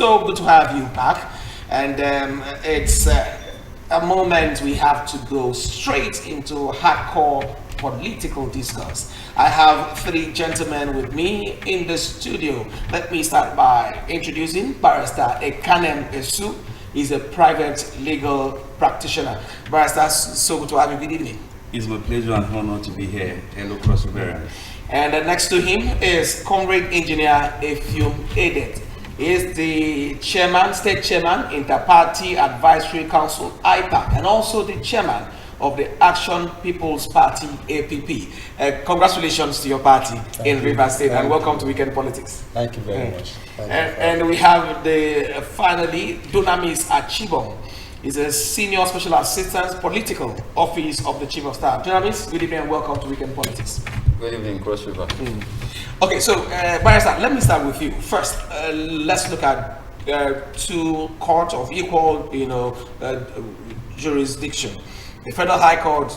so good to have you back. And it's a moment we have to go straight into hardcore political discourse. I have three gentlemen with me in the studio. Let me start by introducing Barrister Ekanem Esu. He's a private legal practitioner. Barrister, so good to have you. Good evening. It's my pleasure and honor to be here. Hello, Cross Rivera. And next to him is Comrade Engineer Effium Edet. He is the chairman, state chairman, Interparty Advisory Council, IPAC, and also the chairman of the Action People's Party, APP. Congratulations to your party in Rivers State, and welcome to Weekend Politics. Thank you very much. And we have finally Dunamis Achibong. He's a senior special assistant political office of the chief of staff. Dunamis, good evening and welcome to Weekend Politics. Good evening, Cross River. Okay, so Barrister, let me start with you. First, let's look at two courts of equal, jurisdiction. The Federal High Court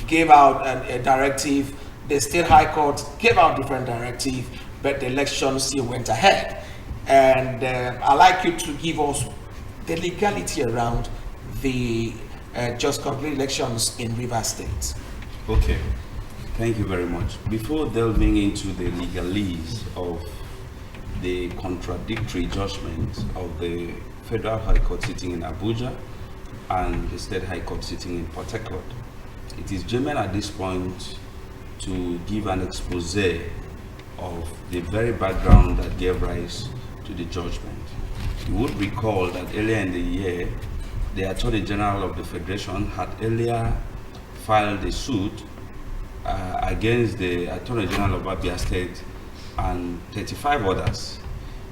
gave out a directive. The State High Court gave out different directive, but the election still went ahead. And I'd like you to give us the legality around the just complete elections in Rivers State. Okay, thank you very much. Before delving into the legalese of the contradictory judgments of the Federal High Court sitting in Abuja and the State High Court sitting in Port Harcourt, it is germane at this point to give an expose of the very background that gave rise to the judgment. You would recall that earlier in the year, the Attorney General of the Federation had earlier filed a suit against the Attorney General of Abia State and 35 others,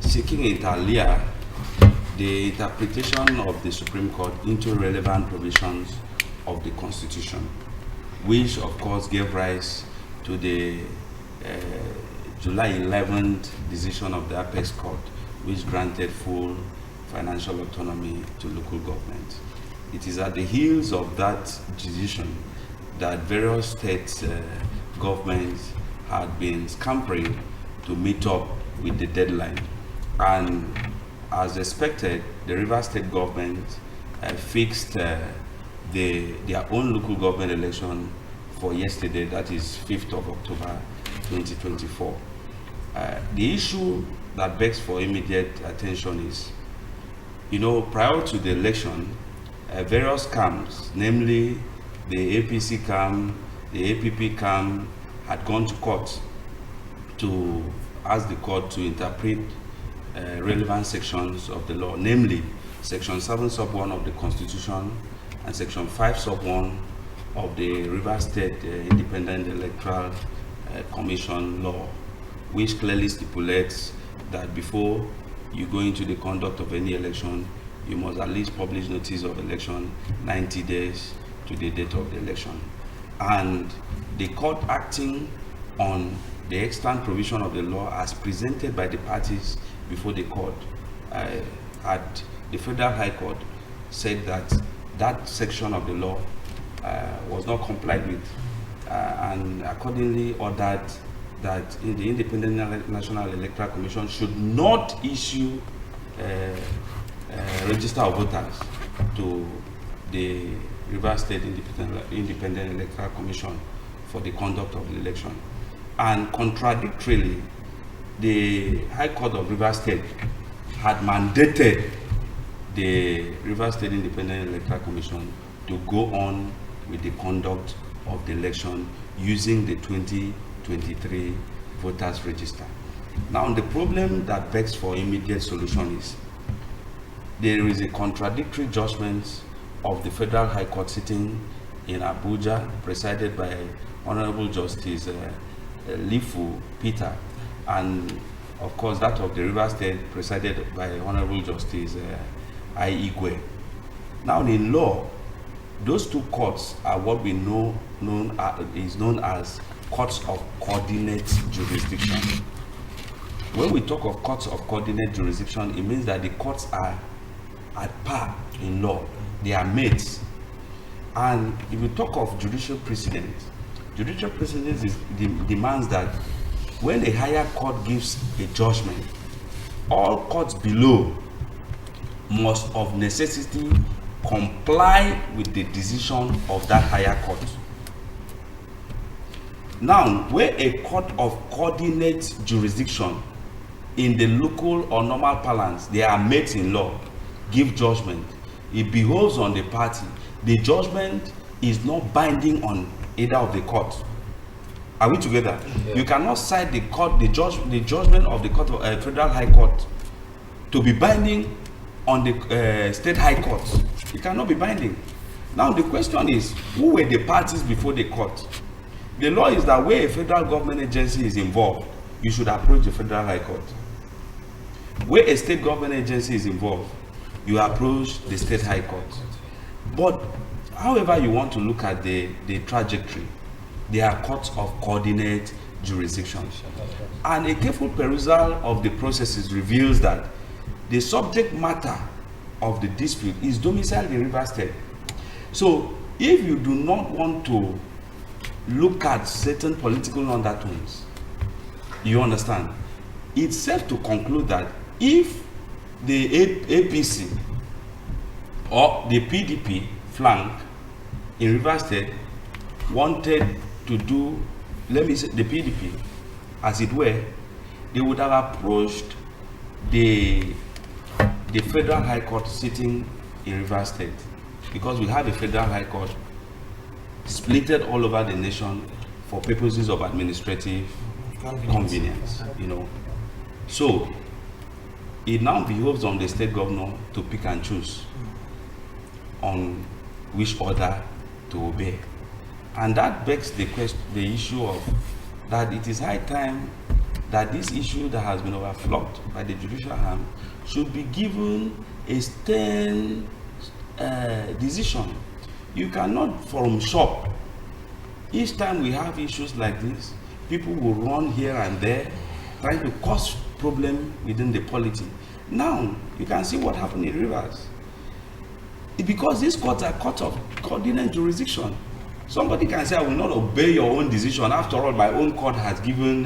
seeking inter alia the interpretation of the Supreme Court into relevant provisions of the Constitution, which of course gave rise to the July 11th decision of the Apex Court, which granted full financial autonomy to local government. It is at the heels of that decision that various state governments had been scampering to meet up with the deadline. And as expected, the Rivers State government fixed their own local government election for yesterday, that is 5th of October 2024. The issue that begs for immediate attention is, prior to the election, various camps, namely the APC camp, the APP camp, had gone to court to ask the court to interpret relevant sections of the law, namely Section 7 sub 1 of the Constitution and Section 5 sub 1 of the Rivers State Independent Electoral Commission law, which clearly stipulates that before you go into the conduct of any election, you must at least publish notice of election 90 days to the date of the election. And the court, acting on the extant provision of the law as presented by the parties before the court, at the Federal High Court, said that that section of the law was not complied with, and accordingly ordered that the Independent National Electoral Commission should not issue register of voters to the Rivers State Independent Electoral Commission for the conduct of the election. And contradictorily, the High Court of Rivers State had mandated the Rivers State Independent Electoral Commission to go on with the conduct of the election using the 2023 voters register. Now, the problem that begs for immediate solution is there is a contradictory judgment of the Federal High Court sitting in Abuja, presided by Honorable Justice Lifu Peter, and of course that of the Rivers State, presided by Honorable Justice I. Igwe. Now, in law, those two courts are what we is known as courts of coordinate jurisdiction. When we talk of courts of coordinate jurisdiction, it means that the courts are at par in law. They are mates. And if we talk of judicial precedent demands that when a higher court gives a judgment, all courts below must of necessity comply with the decision of that higher court. Now, where a court of coordinate jurisdiction in the local or normal parlance, they are mates in law, give judgment, it behoves on the party. The judgment is not binding on either of the courts. Are we together? Yeah. You cannot cite the court, the judgment of the court of Federal High Court to be binding on the state high courts. It cannot be binding. Now the question is, who were the parties before the court? The law is that where a federal government agency is involved, you should approach the Federal High Court. Where a state government agency is involved, you approach the state high court. But however you want to look at the trajectory, they are courts of coordinate jurisdiction. And a careful perusal of the processes reveals that the subject matter of the dispute is domiciled in Rivers State. So if you do not want to look at certain political undertones, you understand, it's safe to conclude that if the APC or the PDP flank in Rivers State wanted to do, let me say, the PDP, as it were, they would have approached the Federal High Court sitting in Rivers State, because we have a Federal High Court splitted all over the nation for purposes of administrative convenience, you know. So it now behoves on the state governor to pick and choose on which order to obey. And that begs the question, the issue of that it is high time that this issue that has been overflowed by the judicial arm should be given a stern decision. You cannot from shop. Each time we have issues like this, people will run here and there trying to cause problem within the polity. Now you can see what happened in Rivers. Because these courts are courts of coordinate jurisdiction. Somebody can say, I will not obey your own decision. After all, my own court has given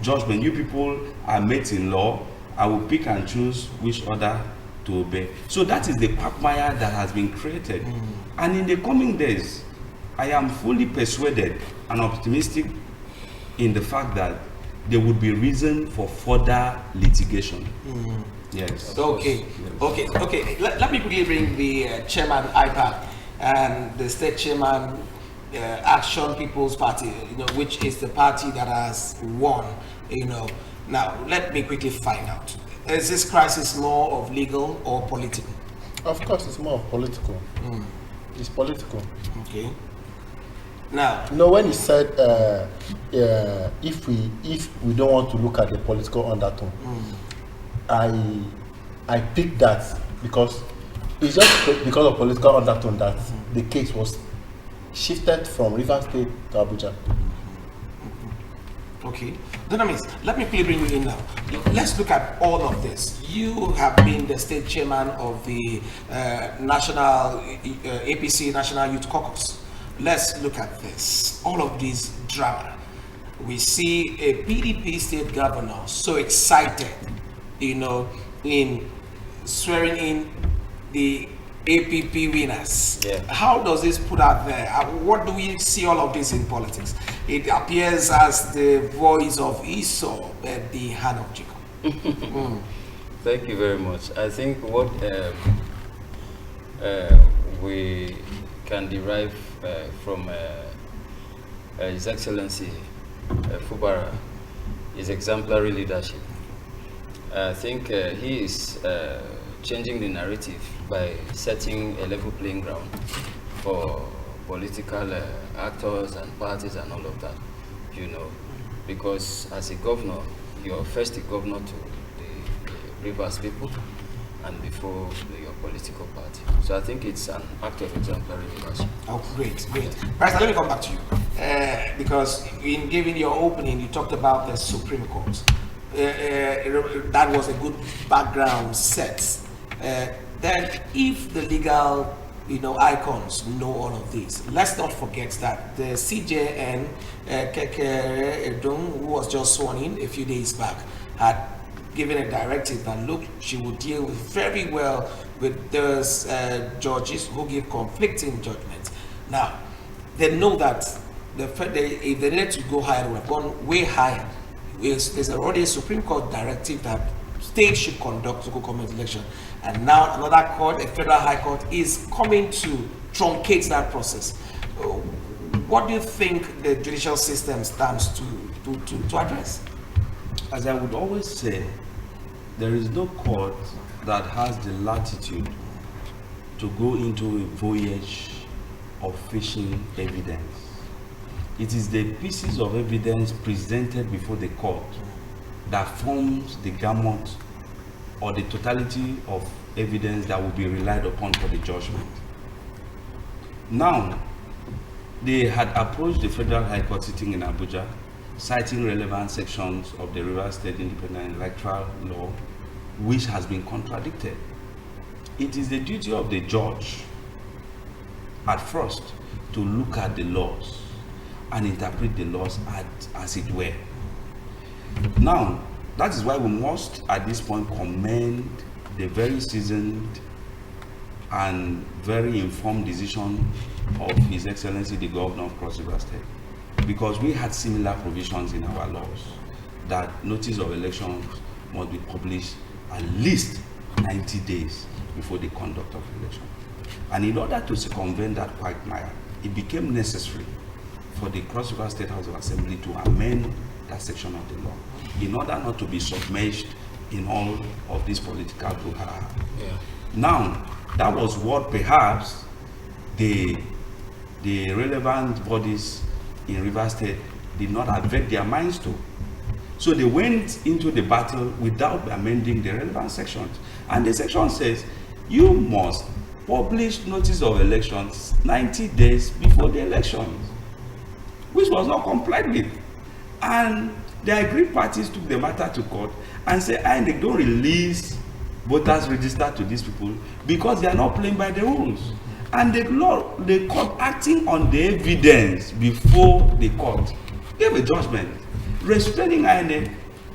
judgment. You people are mates in law. I will pick and choose which order to obey. So that is the quagmire that has been created. And in the coming days, I am fully persuaded and optimistic in the fact that there would be reason for further litigation. Yes. Okay. Yes. Okay. Let me quickly bring the chairman IPAC and the state chairman Action People's Party, you know, which is the party that has won, you know. Now, let me quickly find out. Is this crisis more of legal or political? Of course, it's more of political. It's political. Okay. Now, no, when you said if we don't want to look at the political undertone, I picked that because it's just because of political undertone that the case was shifted from Rivers State to Abuja. Okay. Dynamis, let me quickly bring you in now. Let's look at all of this. You have been the state chairman of the National APC National Youth Caucus. Let's look at this. All of this drama. We see a PDP state governor so excited, you know, in swearing in the APP winners. Yeah. How does this put out there? What do we see all of this in politics? It appears as the voice of Esau at the hand of Jacob. Thank you very much. I think what we can derive from His Excellency Fubara is exemplary leadership. I think he is changing the narrative by setting a level playing ground for political actors and parties and all of that, you know, because as a governor, you're first a governor to the Rivers people and before your political party. So I think it's an act of exemplary leadership. Oh, great. Pastor, let me come back to you. Because in giving your opening, you talked about the Supreme Court. That was a good background set. Then if the legal, you know, icons know all of this, let's not forget that the CJN, Keke Edong, who was just sworn in a few days back, had given a directive that look, she will deal very well with those judges who give conflicting judgments. Now, they know that if they needed to go higher, they would have gone way higher. There's already a Supreme Court directive that states should conduct local government election, and now another court, a federal high court, is coming to truncate that process. What do you think the judicial system stands to address? As I would always say, there is no court that has the latitude to go into a voyage of fishing evidence. It is the pieces of evidence presented before the court that forms the gamut or the totality of evidence that will be relied upon for the judgment. Now, they had approached the Federal High Court sitting in Abuja, citing relevant sections of the Rivers State Independent Electoral Law, which has been contradicted. It is the duty of the judge, at first, to look at the laws and interpret the laws as it were. Now, that is why we must, at this point, commend the very seasoned and very informed decision of His Excellency the Governor of Cross River State, because we had similar provisions in our laws that notice of elections must be published at least 90 days before the conduct of election. And in order to circumvent that quagmire, it became necessary for the Cross River State House of Assembly to amend that section of the law in order not to be submerged in all of this political brouhaha. Yeah. Now, that was what perhaps the relevant bodies in Rivers State did not avert their minds to. So they went into the battle without amending the relevant sections. And the section says, you must publish notice of elections 90 days before the elections, which was not complied with. And the aggrieved parties took the matter to court and said, INEC don't release voters registered to these people because they are not playing by the rules. And the court, acting on the evidence before the court, gave a judgment restraining INEC,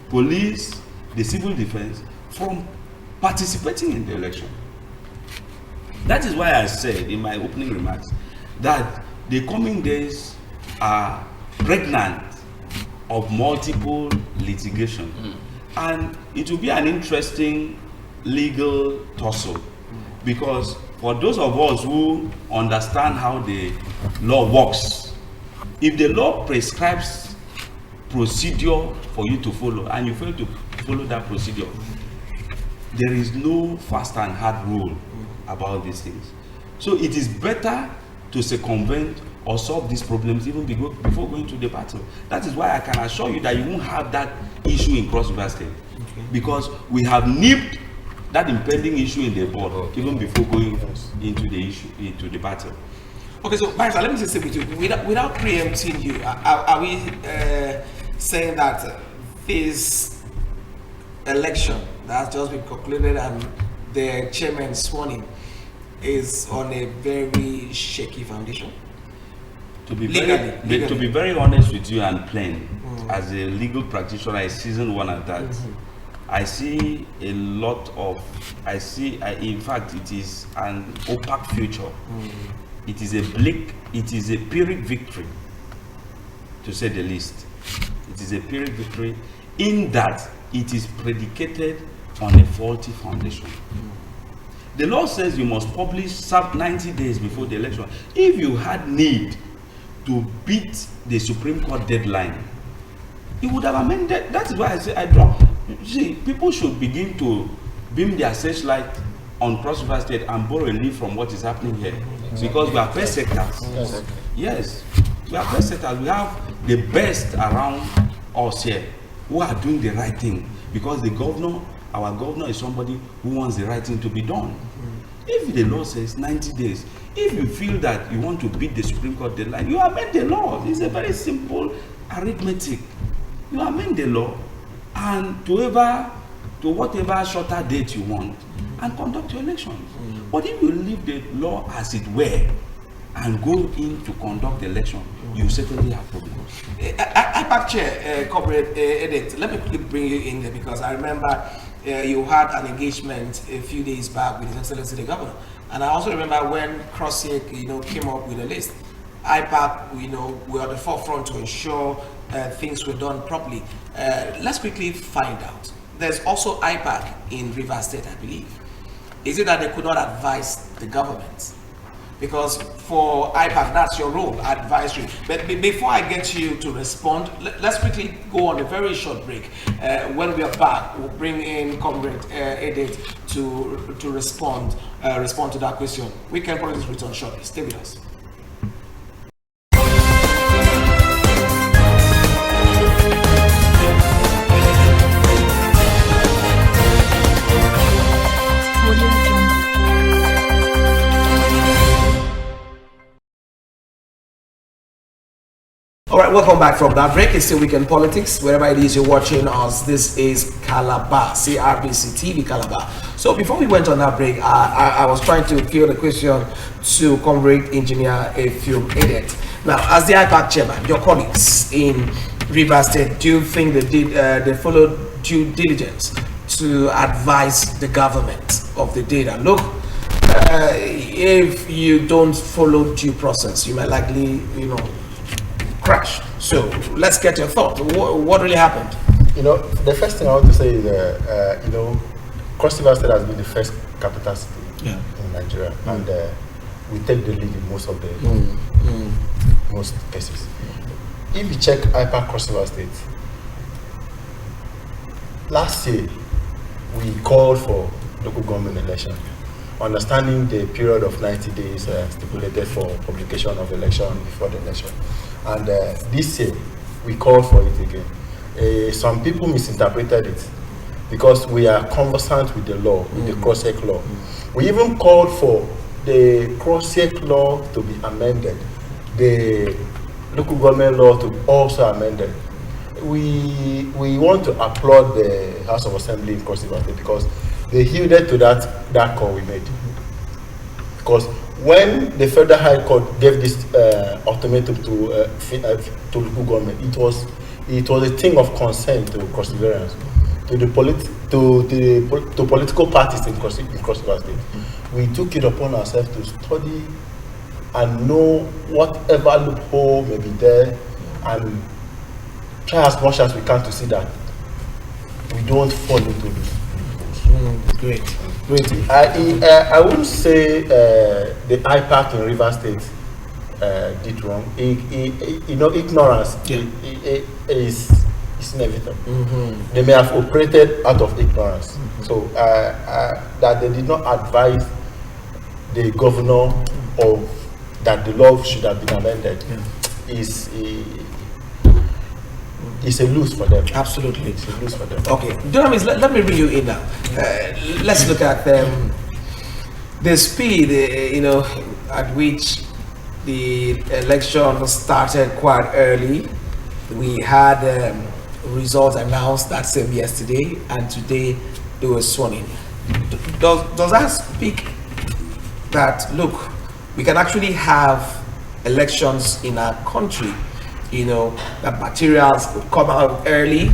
police, the civil defense from participating in the election. That is why I said in my opening remarks that the coming days are pregnant of multiple litigation. And it will be an interesting legal tussle, because for those of us who understand how the law works, if the law prescribes procedure for you to follow and you fail to follow that procedure, there is no fast and hard rule about these things. So it is better to circumvent or solve these problems even before going to the battle. That is why I can assure you that you won't have that issue in Cross River State, because we have nipped that impending issue in the board even before going into the issue, into the battle. Okay, so Barrister, let me just say with you, without preempting you, are we saying that this election that has just been concluded and the chairman sworn in is on a very shaky foundation? To be Legally. To be very honest with you and plain, as a legal practitioner, a seasoned one at that, I see a lot of, in fact, it is an opaque future. It is a bleak, it is a Pyrrhic victory, to say the least. It is a Pyrrhic victory in that it is predicated on a faulty foundation. The law says you must publish 90 days before the election. If you had need to beat the Supreme Court deadline, you would have amended. That is why I say I drop. See, people should begin to beam their searchlight on Cross River State and borrow a leaf from what is happening here, because we are best sectors. Yes, we are best sectors. We have the best around us here who are doing the right thing, because the governor, our governor, is somebody who wants the right thing to be done. If the law says 90 days, if you feel that you want to beat the Supreme Court deadline, you amend the law. It's a very simple arithmetic. You amend the law and to whatever shorter date you want and conduct your elections. But if you leave the law as it were and go in to conduct the election, you certainly have problems. I IPAC chair, Comrade Edith, let me quickly bring you in there because I remember you had an engagement a few days back with His Excellency the Governor, and I also remember when CrossYek, came up with a list. IPAC, were at the forefront to ensure things were done properly. Let's quickly find out. There's also IPAC in Rivers State, I believe. Is it that they could not advise the government? Because for IPAC, that's your role, advisory. But before I get you to respond, let's quickly go on a very short break. When we are back, we'll bring in Comrade Edith to respond to that question. Weekend Politics return shortly. Stay with us. All right, welcome back from that break. It's still Weekend Politics. Wherever it is you're watching us, this is Calabar, CRBC TV Calabar. So before we went on that break, I was trying to field a question to Comrade Engineer Effium Edith. Now, as the IPAC chairman, your colleagues in Rivers State, do you think they followed due diligence to advise the government of the data? Look, if you don't follow due process, you might likely, crash. So let's get your thought. What really happened? The first thing I want to say is, Cross River State has been the first capital city in Nigeria, and we take the lead in most of the most cases. If you check IPAC Cross River State, last year we called for local government election, understanding the period of 90 days stipulated for publication of election before the election. And this year, we called for it again. Some people misinterpreted it because we are conversant with the law, with the CrossYek law. We even called for the CrossYek law to be amended, the local government law to be also amended. We want to applaud the House of Assembly in Cross River State because they yielded to that call we made. Because when the Federal High Court gave this ultimatum to local government, it was a thing of concern to Cross-Riverians, to political parties in Cross River State. We took it upon ourselves to study and know whatever loophole may be there, and try as much as we can to see that we don't fall into this. Great. I wouldn't say the IPAC in Rivers State did wrong. Ignorance is inevitable. They may have operated out of ignorance. So that they did not advise the governor of that the law should have been amended is a lose for them. Absolutely. It's a lose for them. Okay, Dunamis, let me bring you in now. Let's look at the speed, at which the election started quite early. We had results announced that same yesterday, and today they were sworn in. Does that speak that, look, we can actually have elections in our country, that materials would come out early,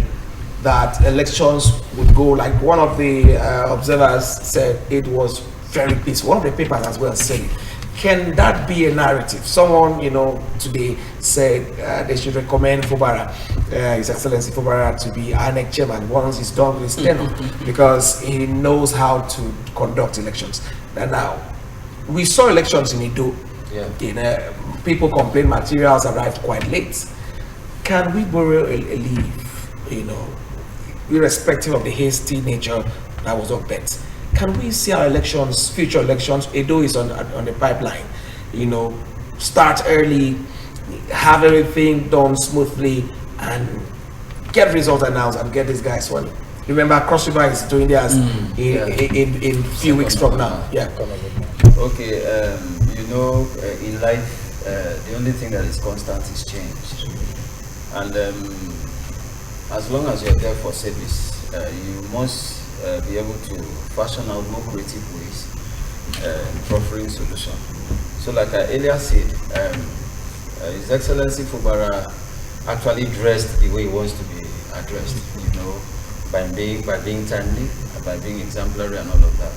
that elections would go, like one of the observers said, it was very peaceful. One of the papers as well said, can that be a narrative? Someone, today said they should recommend Fubara, His Excellency Fubara, to be INEC chairman once he's done with his tenure, because he knows how to conduct elections. And now, we saw elections in Edo. People complain materials arrived quite late. Can we borrow a leave, irrespective of the hasty nature that was up bet? Can we see our elections, future elections, Edo is on the pipeline, start early, have everything done smoothly, and get results announced and get these guys sworn. Remember, Cross River is doing theirs in few weeks from now. Yeah. Okay, in life, the only thing that is constant is change. And as long as you're there for service, you must be able to fashion out more creative ways in proffering solution. So like I earlier said, His Excellency Fubara actually dressed the way he wants to be addressed, by being timely, by being exemplary and all of that.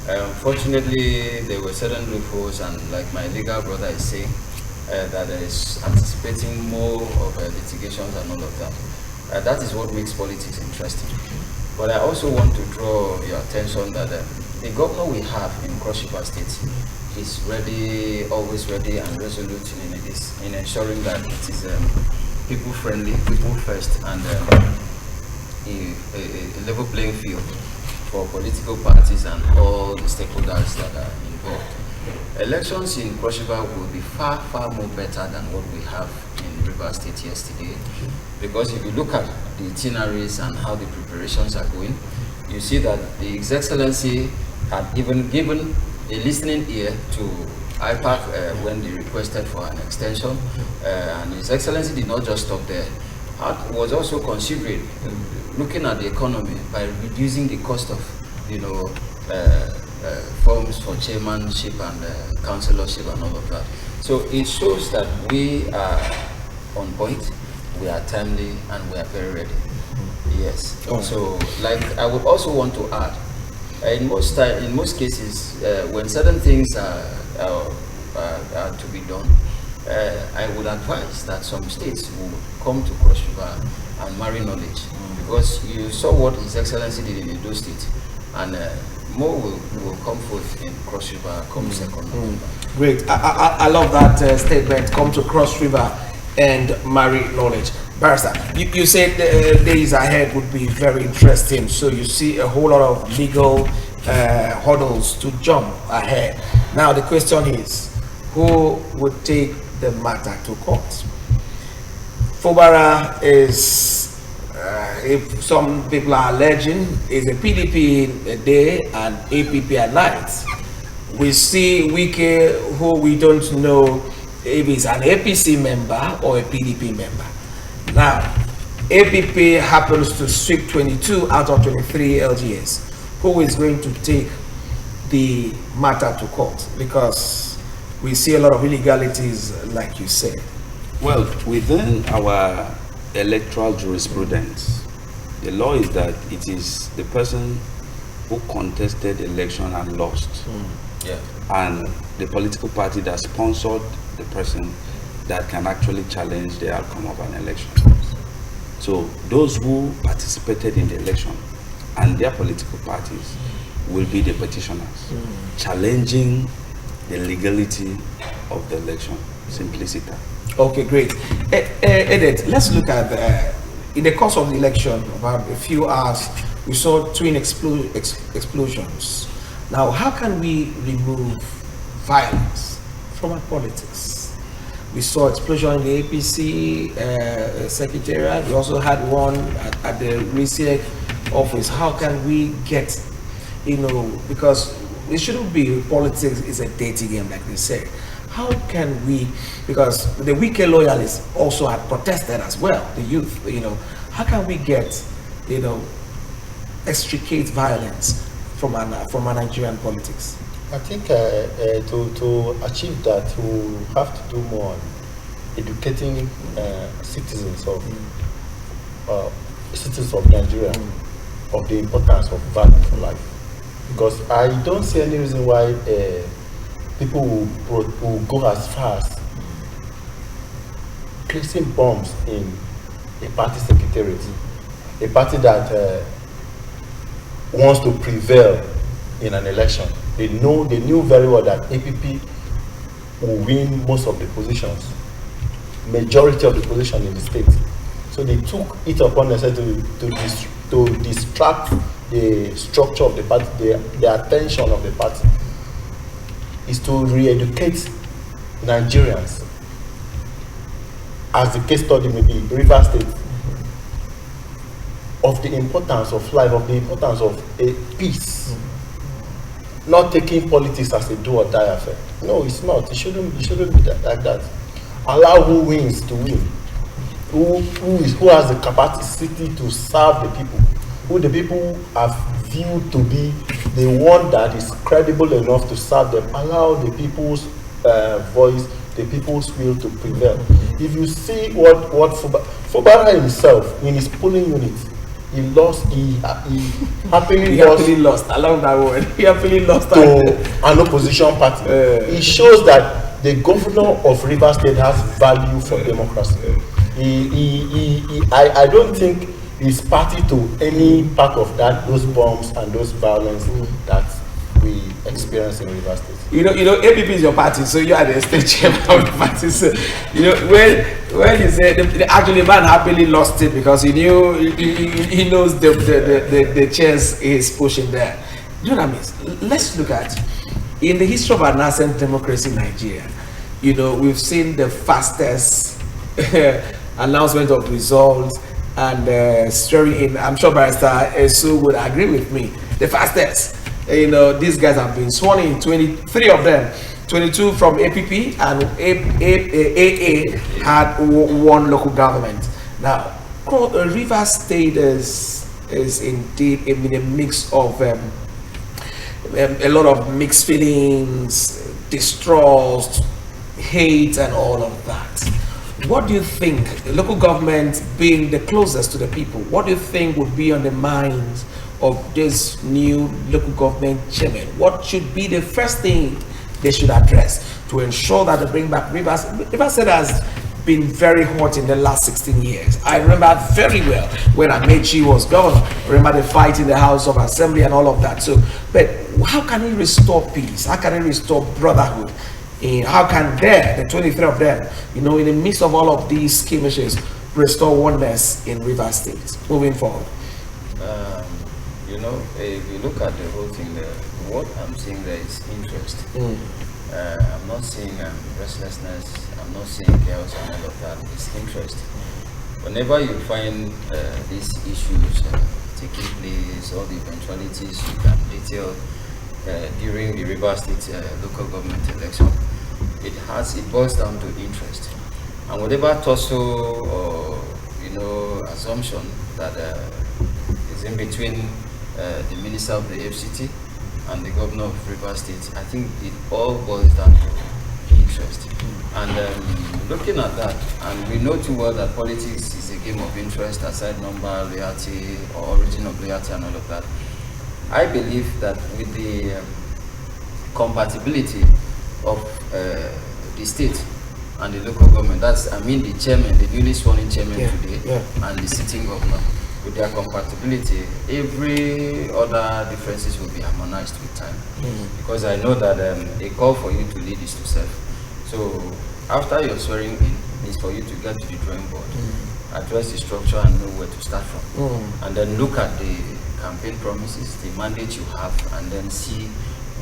Unfortunately, there were certain loopholes, and like my legal brother is saying, that is anticipating more of litigations and all of that. That is what makes politics interesting. But I also want to draw your attention that the governor we have in Cross River State is ready, always ready and resolute in ensuring that it is people friendly, people first, and a level playing field for political parties and all the stakeholders that are involved. Elections in Cross River will be far, far more better than what we have in River State yesterday. Because if you look at the itineraries and how the preparations are going, you see that the His Excellency had even given a listening ear to IPAC when they requested for an extension, and His Excellency did not just stop there. He was also considering looking at the economy by reducing the cost of, forms for chairmanship and councillorship and all of that. So it shows that we are on point, we are timely, and we are very ready. Yes. Oh. So, like, I would also want to add, in most cases, when certain things are to be done, I would advise that some states will come to Cross River and marry knowledge, because you saw what His Excellency did in Edo State, and more will come forth in Cross River come 2nd November. Great. I love that statement. Come to Cross River and marry knowledge. Barrister, you said the days ahead would be very interesting. So you see a whole lot of legal hurdles to jump ahead. Now the question is, who would take the matter to court? Fubara is, if some people are alleging, is a PDP in a day and APP at night. We see Wike, who we don't know if he's an APC member or a PDP member. Now, APP happens to sweep 22 out of 23 LGS. Who is going to take the matter to court? Because we see a lot of illegalities, like you said. Well, within our electoral jurisprudence, the law is that it is the person who contested the election and lost, Yeah. and the political party that sponsored the person that can actually challenge the outcome of an election. So those who participated in the election and their political parties will be the petitioners, challenging the legality of the election. Simplicity. Okay, great. Edith, let's look at in the course of the election, about a few hours, we saw twin explosions. Now, how can we remove violence from our politics? We saw explosion in the APC secretariat. We also had one at the RISIEC office. How can we get, because it shouldn't be politics is a dirty game, like they say. How can we, because the Wike loyalists also had protested as well, the youth, how can we get, extricate violence from our Nigerian politics? I think to achieve that, we have to do more on educating citizens of Nigeria of the importance of value for life. Because I don't see any reason why people will go as far as placing bombs in a party secretariat, a party that wants to prevail in an election. They knew very well that APP will win most of the positions, majority of the position in the state. So they took it upon themselves to distract the structure of the party, the attention of the party, is to re-educate Nigerians, as the case study may be, River State, of the importance of life, of the importance of a peace. Not taking politics as a do or die affair. No, it's not. It shouldn't be like that. Allow who wins to win. Who has the capacity to serve the people. Who the people have viewed to be the one that is credible enough to serve them. Allow the people's voice the people's will to prevail. If you see what Fubara himself, in his polling unit, he happily lost along that word. He happily lost to an opposition party. It shows that the governor of Rivers State has value for democracy. I don't think he's party to any part of those bombs and those violence that we experience in Rivers State. You know, APP is your party, so you are the state chairman of the party. So, when you say actually, man happily lost it because he knew he knows the chairs is pushing there. You know what I mean? Let's look at in the history of our nascent democracy in Nigeria. We've seen the fastest announcement of results and swearing in. I'm sure Barrister Esu would agree with me. The fastest. These guys have been sworn in, 23 of them, 22 from APP, and AA had one local government. Now, Rivers State is indeed in a mix of a lot of mixed feelings, distrust, hate, and all of that. What do you think, local government being the closest to the people, what do you think would be on the minds of this new local government chairman? What should be the first thing they should address to ensure that they bring back Rivers? Rivers State has been very hot in the last 16 years. I remember very well when Amechi was governor. I remember the fight in the House of Assembly and all of that. So, but how can he restore peace? How can he restore brotherhood? How can the 23 of them, in the midst of all of these skirmishes, restore oneness in Rivers State moving forward? If you look at the whole thing there, what I'm seeing there is interest. I'm not seeing restlessness, I'm not seeing chaos and all of that. It's interest. Whenever you find these issues taking place, all the eventualities you can detail during the Rivers State local government election, it boils down to interest. And whatever tussle or assumption that is in between the minister of the FCT and the governor of Rivers State, I think it all boils down to interest. And looking at that, and we know too well that politics is a game of interest, aside number, loyalty, or origin of loyalty and all of that. I believe that with the compatibility of the state and the local government, the chairman, the newly sworn in chairman today, and the sitting governor, with their compatibility, every other differences will be harmonized with time. Because I know that a call for you to lead is to serve. So after your swearing in, is for you to get to the drawing board, address the structure and know where to start from, and then look at the campaign promises, the mandate you have, and then see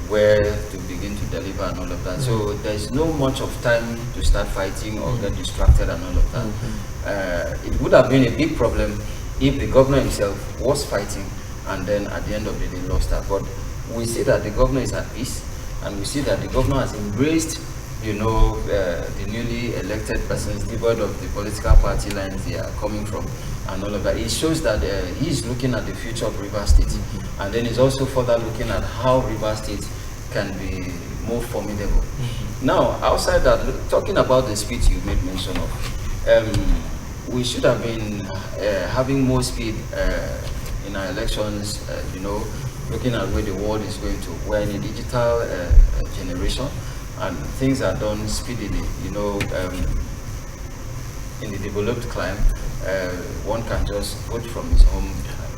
where to begin to deliver and all of that. So there's no much of time to start fighting or get distracted and all of that. It would have been a big problem if the governor himself was fighting and then at the end of the day lost that. But we see that the governor is at peace, and we see that the governor has embraced the newly elected persons, devoid of the political party lines they are coming from and all of that. It shows that he is looking at the future of Rivers State, and then he's also further looking at how Rivers State can be more formidable. Now, outside that, talking about the speed you made mention of, we should have been having more speed in our elections, looking at where the world is going to. We're in a digital generation, and things are done speedily. In the developed climate, one can just vote from his home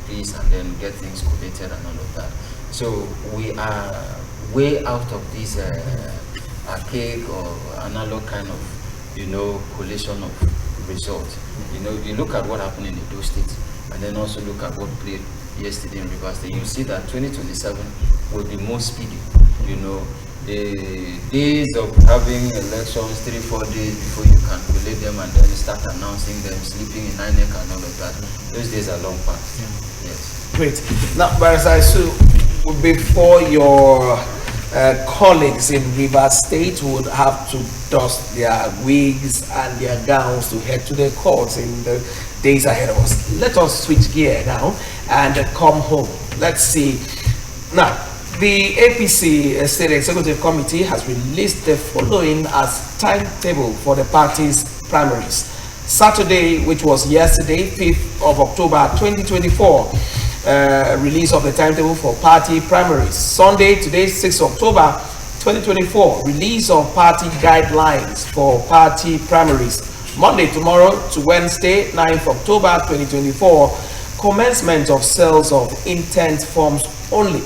place and then get things collated and all of that. So we are way out of this archaic or analog kind of, collation of results. You look at what happened in Edo State, and then also look at what played yesterday in Rivers State. You see that 2027 will be more speedy. The days of having elections 3-4 days before you can collate them and then start announcing them, sleeping in INEC and all of that, those days are long past. Yes. Great. Now, Barrister Esu, before your colleagues in Rivers State would have to dust their wigs and their gowns to head to the courts in the days ahead of us, let us switch gear now and come home. Let's see. Now, The APC State Executive Committee has released the following as timetable for the party's primaries. Saturday, which was yesterday, 5th of October 2024, release of the timetable for party primaries. Sunday, today, 6th October 2024, release of party guidelines for party primaries. Monday, tomorrow to Wednesday, 9th October 2024, commencement of sales of intent forms only.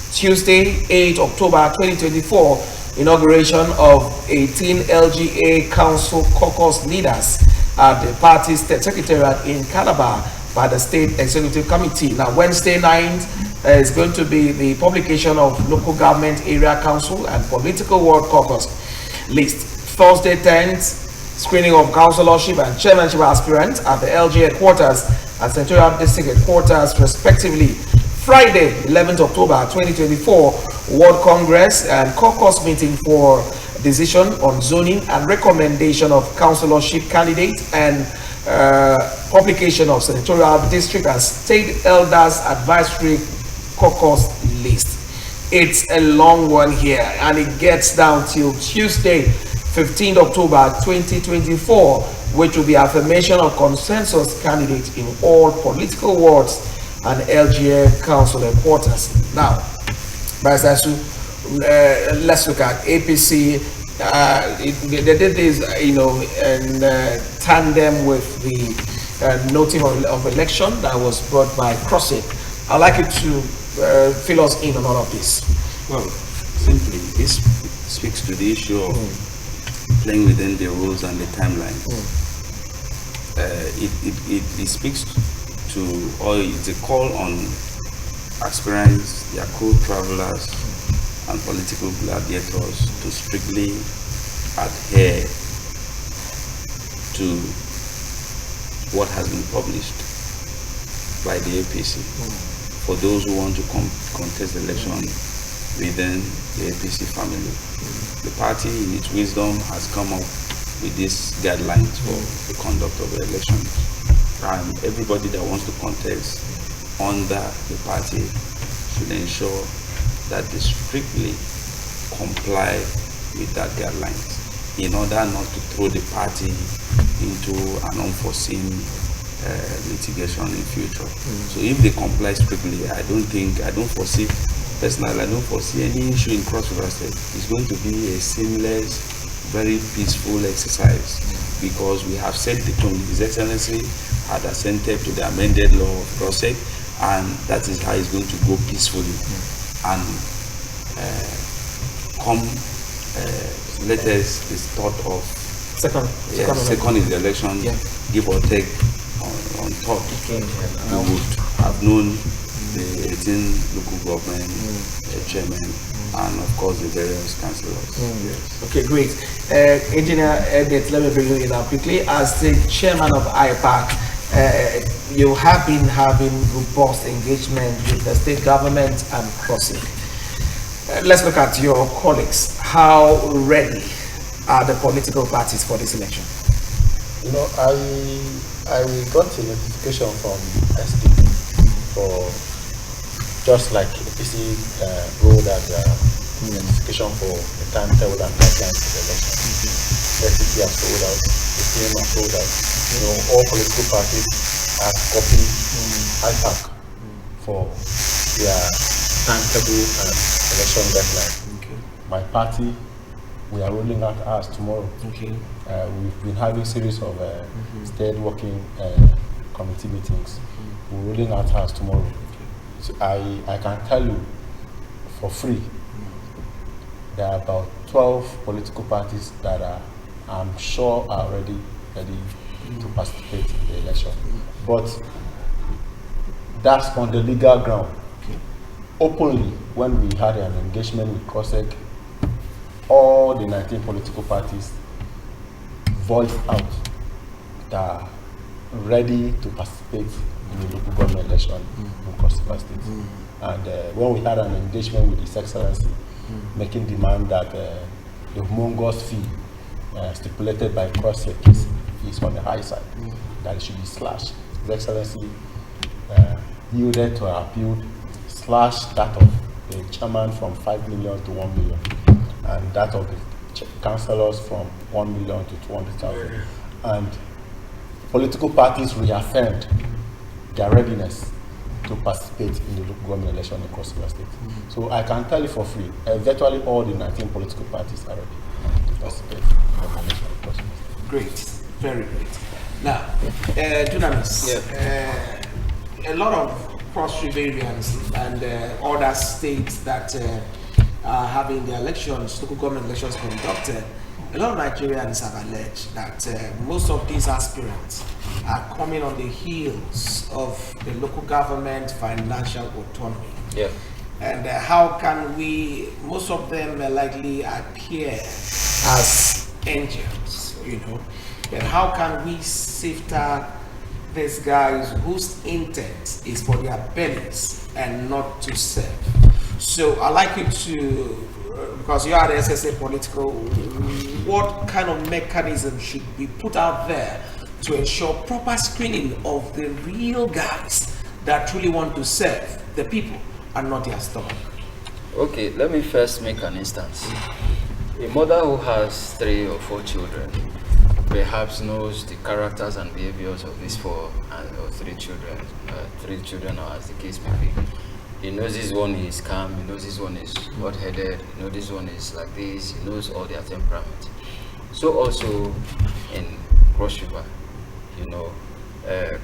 Tuesday, 8 October 2024, inauguration of 18 LGA Council caucus leaders at the party's state secretariat in Calabar by the State Executive Committee. Now, Wednesday 9th is going to be the publication of local government area council and political ward caucus list. Thursday 10th, screening of councillorship and chairmanship aspirants at the LG headquarters and Central District headquarters respectively. Friday, 11th October 2024, Ward Congress and caucus meeting for decision on zoning and recommendation of councillorship candidates and publication of Senatorial District and State Elders Advisory Caucus list. It's a long one here, and it gets down till Tuesday, 15th October 2024, which will be affirmation of consensus candidates in all political wards and LGA council headquarters. Now, let's look at APC. They did this, in tandem with the notice of election that was brought by CrossIT. I'd like you to fill us in on all of this. Well, simply, this speaks to the issue of playing within the rules and the timeline. It speaks to, or it's a call on aspirants, their co-travelers, and political gladiators to strictly adhere to what has been published by the APC for those who want to contest the election within the APC family. The party, in its wisdom, has come up with these guidelines for the conduct of the election. And everybody that wants to contest under the party should ensure that they strictly comply with that guidelines in order not to throw the party into an unforeseen litigation in future. So if they comply strictly, I don't foresee any issue in Cross River State. It's going to be a seamless, very peaceful exercise because we have set the tone. His Excellency had assented to the amended law of CrossIT, and that is how it's going to go peacefully. And latest is thought of second is the election, give or take on top. We would have known the 18 local government chairman and of course the various councillors. Yes. Okay, great. Engineer Edith, let me bring you in now quickly. As the chairman of IPAC, you have been having robust engagement with the state government and CrossIT. Let's look at your colleagues. How ready are the political parties for this election? I got a notification from SDP for just like APC wrote that notification for the timetable and guidelines for the election. SDP has rolled out, the team has rolled out. All political parties have copied IPAC for their timetable and election deadline. My party, we are rolling out ours tomorrow. We've been having a series of state working committee meetings. We're rolling out ours tomorrow. So I can tell you for free, there are about 12 political parties that I'm sure are already ready to participate in the election. But that's on the legal ground. Openly, when we had an engagement with CrossIT, all the 19 political parties voiced out that are ready to participate in the local government election in Cross River State. And when we had an engagement with His Excellency, making demand that the humongous fee stipulated by CrossIT is on the high side, that it should be slashed. His Excellency yielded to our appeal, slashed that of the chairman from 5 million to 1 million, and that of the councillors from 1 million to 200,000. And political parties reaffirmed their readiness to participate in the local government election across the state. So I can tell you for free, virtually all the 19 political parties are ready to participate in the election across the state. Great, very great. Now, Dunamis, a lot of Cross River areas and other states that are having their elections, local government elections conducted, a lot of Nigerians have alleged that most of these aspirants are coming on the heels of the local government financial autonomy. Yeah. And how can we, most of them likely appear as angels, you know, and how can we safeguard these guys whose intent is for their bellies and not to serve? So I'd like you to, because you are the SSA political, what kind of mechanism should be put out there to ensure proper screening of the real guys that truly want to serve the people and not their stomach? Okay, let me first make an instance. A mother who has 3 or 4 children perhaps knows the characters and behaviors of these 4 or 3 children, or as the case may be. He knows this one is calm, he knows this one is hot-headed, he knows this one is like this, he knows all their temperament. So also in Cross River, you know,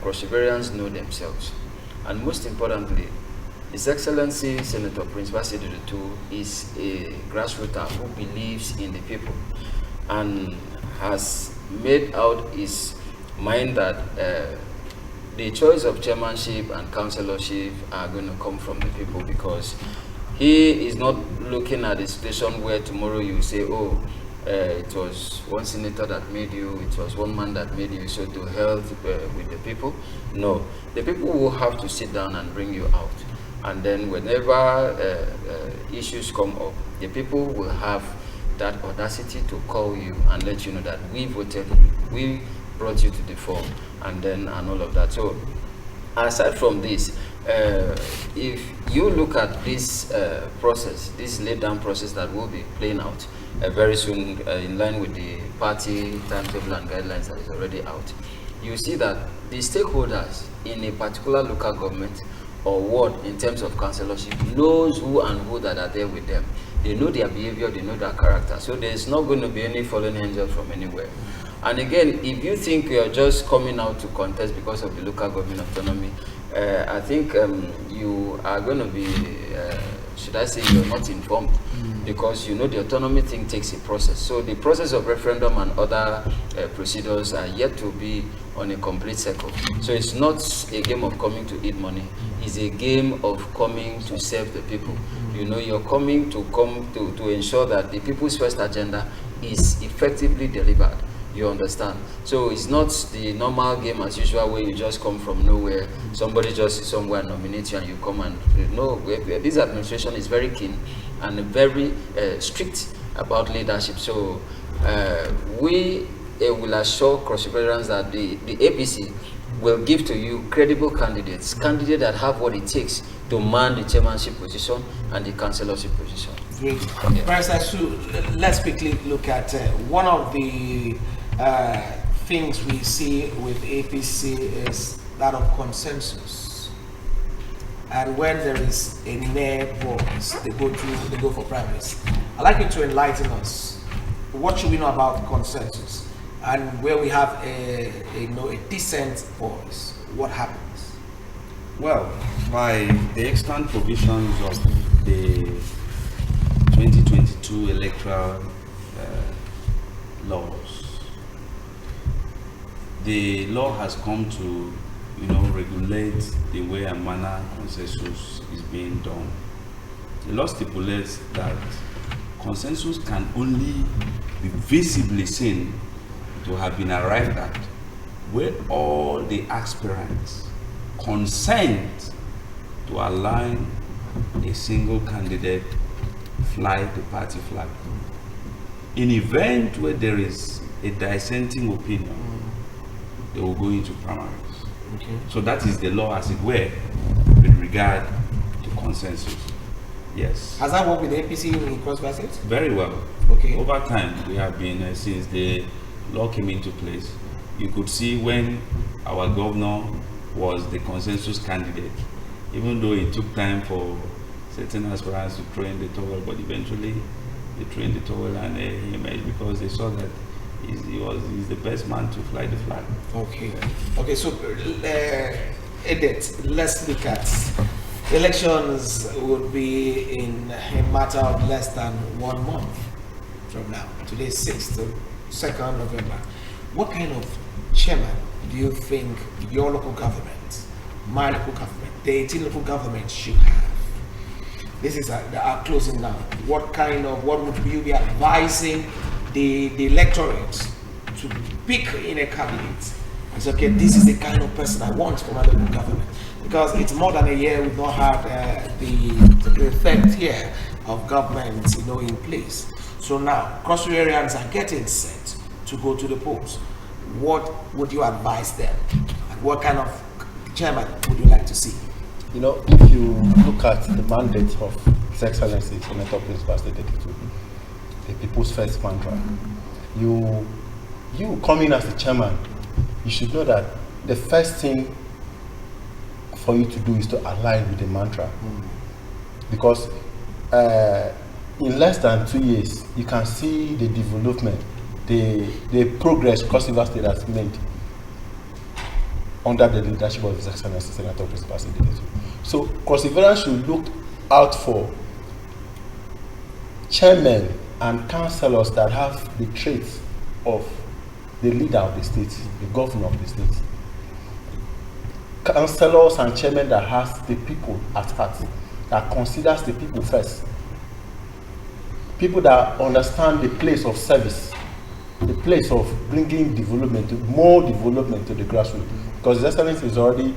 Cross Riverians know themselves. And most importantly, His Excellency Senator Prince Bassey Dudu is a grassrooter who believes in the people and has made out his mind that the choice of chairmanship and councillorship are going to come from the people, because he is not looking at a situation where tomorrow you say, oh, it was one senator that made you, it was one man that made you, so to hell with the people. No, the people will have to sit down and bring you out. And then whenever issues come up, the people will have that audacity to call you and let you know that we voted you, we brought you to the fore, and all of that. So aside from this, if you look at this process, this laid down process that will be playing out very soon in line with the party timetable and guidelines that is already out, you see that the stakeholders in a particular local government or ward in terms of councillorship knows who and who that are there with them. They know their behavior, they know their character. So there's not going to be any fallen angel from anywhere. And again, if you think you're just coming out to contest because of the local government autonomy, I think you are going to be, should I say, you're not informed, because you know the autonomy thing takes a process. So the process of referendum and other procedures are yet to be on a complete cycle. So it's not a game of coming to eat money. It's a game of coming to serve the people. You know, you're coming to ensure that the people's first agenda is effectively delivered. You understand? So it's not the normal game as usual where you just come from nowhere, somebody just is somewhere nominate you and you come and no. This administration is very keen and very strict about leadership. So we will assure Cross Riverians that the APC will give to you credible candidates that have what it takes to man the chairmanship position and the councillorship position. Great. Yeah. Let's quickly look at one of the things we see with APC is that of consensus. And when there is a near voice, they go for primaries. I'd like you to enlighten us. What should we know about consensus? And where we have a decent voice, what happens? Well, by the extant provisions of the 2022 electoral laws, the law has come to, regulate the way and manner consensus is being done. The law stipulates that consensus can only be visibly seen to have been arrived at where all the aspirants consent to align a single candidate, fly the party flag. In event where there is a dissenting opinion, they will go into primaries. Okay. So that is the law as it were with regard to consensus. Yes. Has that worked with the APC in Cross River State? Very well. Okay. Over time, we have been, since the law came into place, you could see when our governor was the consensus candidate, even though it took time for certain aspirants to throw in the towel, but eventually they threw in the towel and he emerged because they saw that he's the best man to fly the flag. Okay. Okay, so Edith, let's look at elections would be in a matter of less than 1 month from now. Today is 6th to 2nd November. What kind of chairman do you think your local government, my local government, the 18 local governments should have? This is our closing now. What would you be advising the electorate to pick in a cabinet? It's okay, this is the kind of person I want for my local government. Because it's more than a year we've not had the effect here of government, in place. So now, Cross River areas are getting set to go to the polls. What would you advise them? And what kind of chairman would you like to see? If you look at the mandate of His Excellency Senator Prince Pastor Dedetu, the People's First mantra, you coming as the chairman, you should know that the first thing for you to do is to align with the mantra. Because in less than 2 years, you can see the development, the progress Cross River State has made under the leadership of His Excellency Senator Prince Pastor Dedetu. So Cross Riverans should look out for chairmen and councillors that have the traits of the leader of the state, the governor of the state. Councillors and chairmen that has the people at heart, that considers the people first. People that understand the place of service, the place of bringing more development to the grassroots. Because His Excellency is already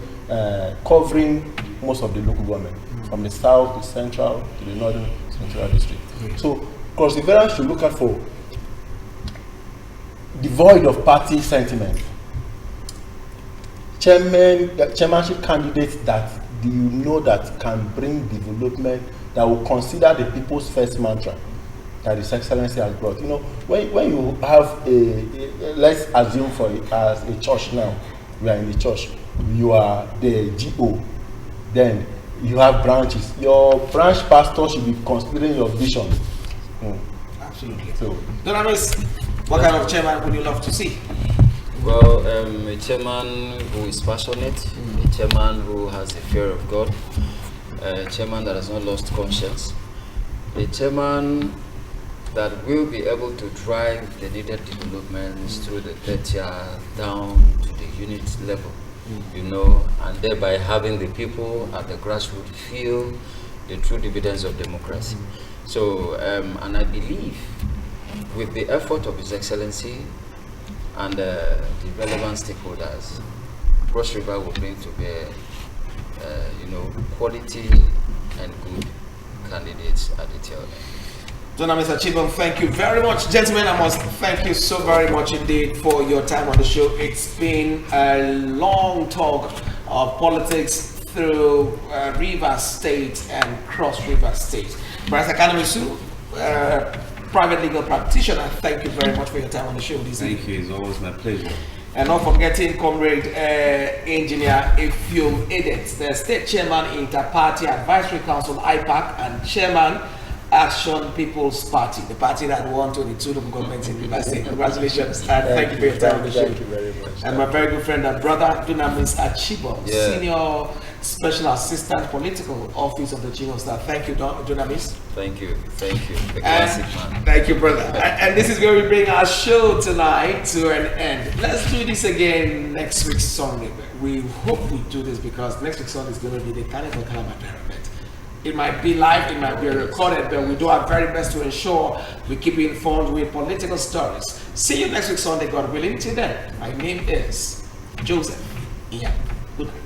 covering most of the local government, from the south, the central, to the northern central district. So Cross Riverans should look out for devoid of party sentiment. Chairmanship candidates that that can bring development, that will consider the people's first mantra that His Excellency has brought. When you have let's assume as a church now, we are in the church, you are the GO, then you have branches. Your branch pastor should be considering your vision. Absolutely. So, Dunamis, what kind of chairman would you love to see? Well, a chairman who is passionate, a chairman who has a fear of God, a chairman that has not lost conscience, a chairman that will be able to drive the needed developments through the tertiary down to the unit level, and thereby having the people at the grassroots feel the true dividends of democracy. So, and I believe with the effort of His Excellency and the relevant stakeholders, Cross River will bring to bear, quality and good candidates at the tail end. Dunamis Achibong, thank you very much. Gentlemen, I must thank you so very much indeed for your time on the show. It's been a long talk of politics through Rivers State and Cross River State. Bryce Akanamisu, private legal practitioner, thank you very much for your time on the show this evening. Thank you, it's always my pleasure. And not forgetting Comrade Engineer Ifyum Edith, the State Chairman Inter-Party Advisory Council IPAC and Chairman Action People's Party, the party that won 22 local governments in Rivers State. Congratulations and thank you for your time on the show. Thank you very much. And my very good friend and brother, Dunamis Achibong, Senior Special Assistant Political Office of the Chief of Staff. Thank you, Dunamis. Thank you. The classic man. Thank you, brother. And this is where we bring our show tonight to an end. Let's do this again next week Sunday. We hope we do this because next week Sunday is going to be the Carnival Calabar event. It might be live, it might be recorded, but we do our very best to ensure we keep you informed with political stories. See you next week Sunday, God willing. Till then, my name is Joseph Ian. Good night.